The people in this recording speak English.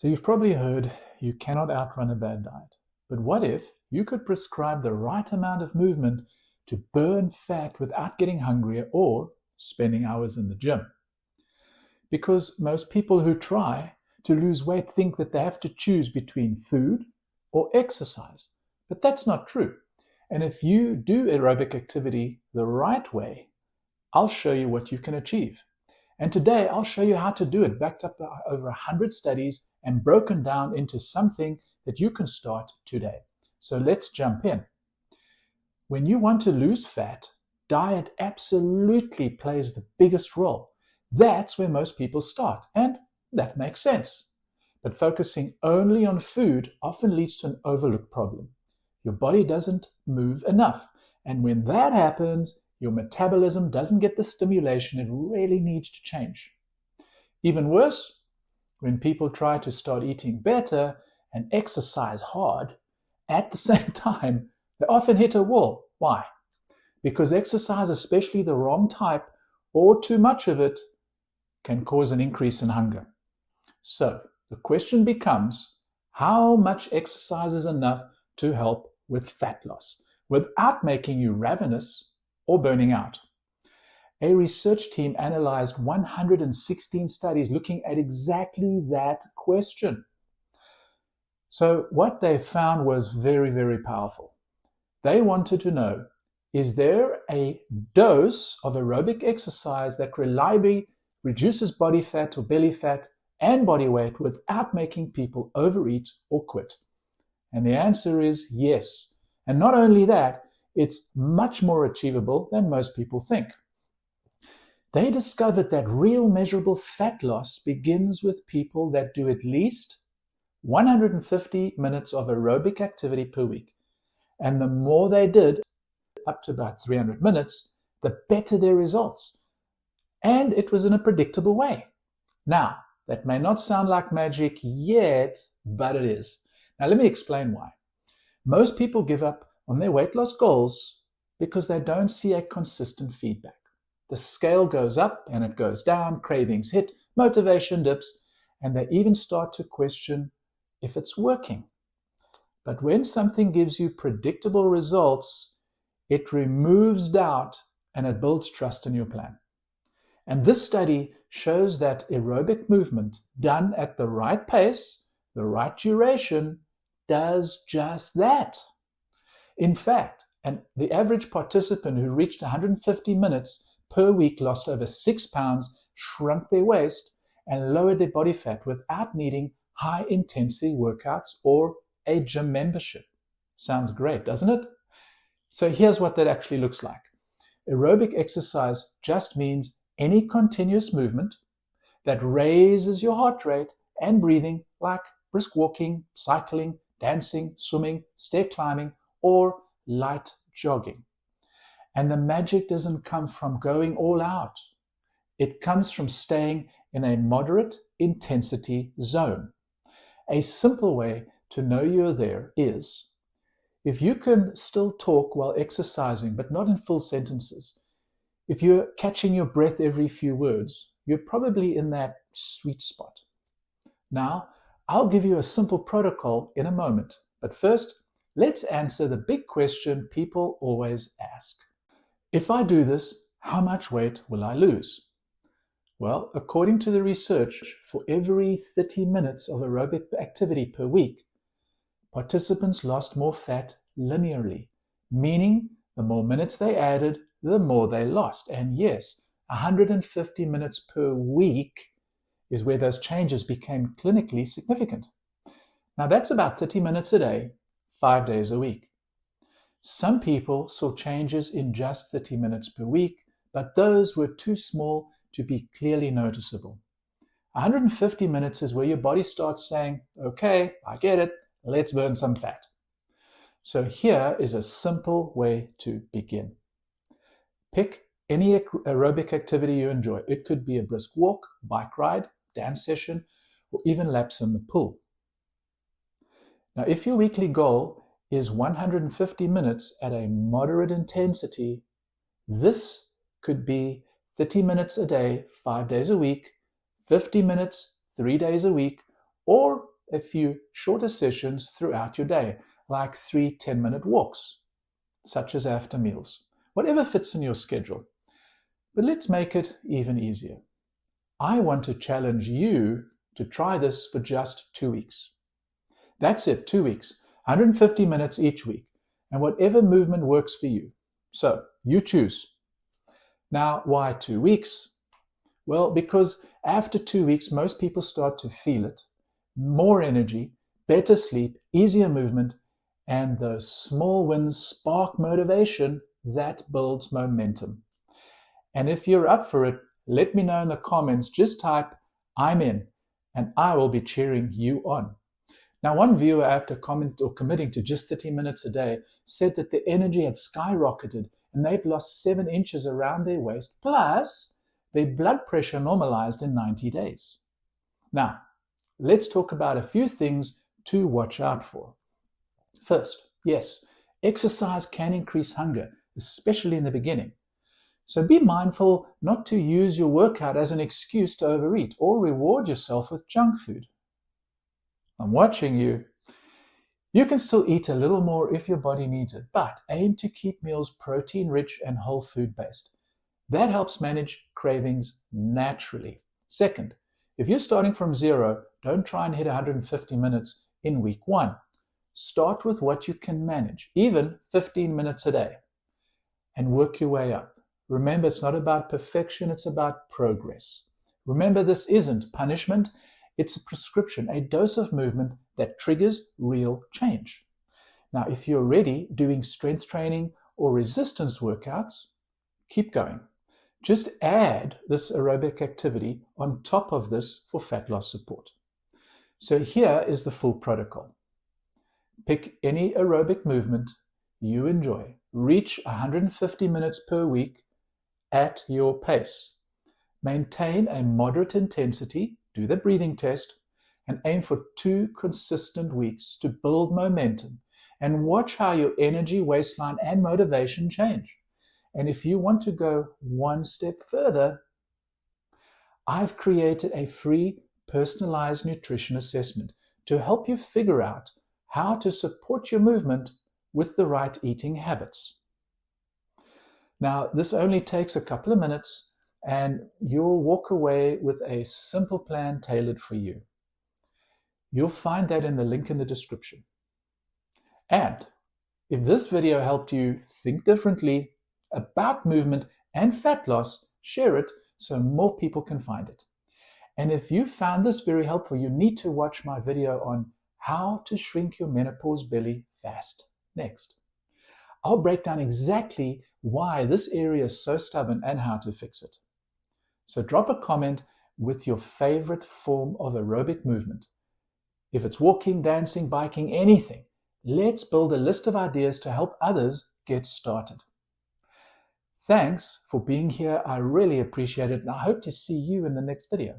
So you've probably heard you cannot outrun a bad diet. But what if you could prescribe the right amount of movement to burn fat without getting hungrier or spending hours in the gym? Because most people who try to lose weight think that they have to choose between food or exercise. But that's not true. And if you do aerobic activity the right way, I'll show you what you can achieve. And today I'll show you how to do it, backed up by over 100 studies and broken down into something that you can start today. So let's jump in. When you want to lose fat, diet absolutely plays the biggest role. That's where most people start, and that makes sense. But focusing only on food often leads to an overlooked problem. Your body doesn't move enough, and when that happens, your metabolism doesn't get the stimulation it really needs to change. Even worse, when people try to start eating better and exercise hard, at the same time, they often hit a wall. Why? Because exercise, especially the wrong type or too much of it, can cause an increase in hunger. So the question becomes, how much exercise is enough to help with fat loss without making you ravenous or burning out? A research team analyzed 116 studies looking at exactly that question. So what they found was very, very powerful. They wanted to know, is there a dose of aerobic exercise that reliably reduces body fat or belly fat and body weight without making people overeat or quit? And the answer is yes. And not only that, it's much more achievable than most people think. They discovered that real measurable fat loss begins with people that do at least 150 minutes of aerobic activity per week. And the more they did, up to about 300 minutes, the better their results. And it was in a predictable way. Now, that may not sound like magic yet, but it is. Now, let me explain why. Most people give up on their weight loss goals because they don't see a consistent feedback. The scale goes up and it goes down, cravings hit, motivation dips, and they even start to question if it's working. But when something gives you predictable results, it removes doubt and it builds trust in your plan. And this study shows that aerobic movement done at the right pace, the right duration, does just that. In fact, the average participant who reached 150 minutes per week lost over 6 pounds, shrunk their waist, and lowered their body fat without needing high-intensity workouts or a gym membership. Sounds great, doesn't it? So here's what that actually looks like. Aerobic exercise just means any continuous movement that raises your heart rate and breathing, like brisk walking, cycling, dancing, swimming, stair climbing, or light jogging. And the magic doesn't come from going all out. It comes from staying in a moderate intensity zone. A simple way to know you're there is, if you can still talk while exercising, but not in full sentences, if you're catching your breath every few words, you're probably in that sweet spot. Now, I'll give you a simple protocol in a moment, but first, let's answer the big question people always ask. If I do this, how much weight will I lose? Well, according to the research, for every 30 minutes of aerobic activity per week, participants lost more fat linearly, meaning the more minutes they added, the more they lost. And yes, 150 minutes per week is where those changes became clinically significant. Now that's about 30 minutes a day, 5 days a week. Some people saw changes in just 30 minutes per week, but those were too small to be clearly noticeable. 150 minutes is where your body starts saying, okay, I get it, let's burn some fat. So here is a simple way to begin. Pick any aerobic activity you enjoy. It could be a brisk walk, bike ride, dance session, or even laps in the pool. Now, if your weekly goal is 150 minutes at a moderate intensity, this could be 30 minutes a day, 5 days a week, 50 minutes, 3 days a week, or a few shorter sessions throughout your day, like 3 10-minute walks, such as after meals, whatever fits in your schedule. But let's make it even easier. I want to challenge you to try this for just 2 weeks. That's it, 2 weeks, 150 minutes each week, and whatever movement works for you. So you choose. Now, why 2 weeks? Well, because after 2 weeks, most people start to feel it. More energy, better sleep, easier movement, and those small wins spark motivation that builds momentum. And if you're up for it, let me know in the comments. Just type, "I'm in," and I will be cheering you on. Now, one viewer, after committing to just 30 minutes a day, said that the energy had skyrocketed and they've lost 7 inches around their waist, plus their blood pressure normalized in 90 days. Now, let's talk about a few things to watch out for. First, yes, exercise can increase hunger, especially in the beginning. So be mindful not to use your workout as an excuse to overeat or reward yourself with junk food. I'm watching you. You can still eat a little more if your body needs it, but aim to keep meals protein-rich and whole food-based. That helps manage cravings naturally. Second, if you're starting from zero, don't try and hit 150 minutes in week 1. Start with what you can manage, even 15 minutes a day, and work your way up. Remember, it's not about perfection, it's about progress. Remember, this isn't punishment, it's a prescription, a dose of movement that triggers real change. Now, if you're already doing strength training or resistance workouts, keep going. Just add this aerobic activity on top of this for fat loss support. So here is the full protocol. Pick any aerobic movement you enjoy. Reach 150 minutes per week at your pace. Maintain a moderate intensity, do the breathing test, and aim for 2 consistent weeks to build momentum and watch how your energy, waistline, and motivation change. And if you want to go one step further, I've created a free personalized nutrition assessment to help you figure out how to support your movement with the right eating habits. Now, this only takes a couple of minutes and you'll walk away with a simple plan tailored for you. You'll find that in the link in the description. And if this video helped you think differently about movement and fat loss, share it so more people can find it. And if you found this very helpful, you need to watch my video on how to shrink your menopause belly fast next. I'll break down exactly why this area is so stubborn and how to fix it. So drop a comment with your favorite form of aerobic movement. If it's walking, dancing, biking, anything, let's build a list of ideas to help others get started. Thanks for being here. I really appreciate it, and I hope to see you in the next video.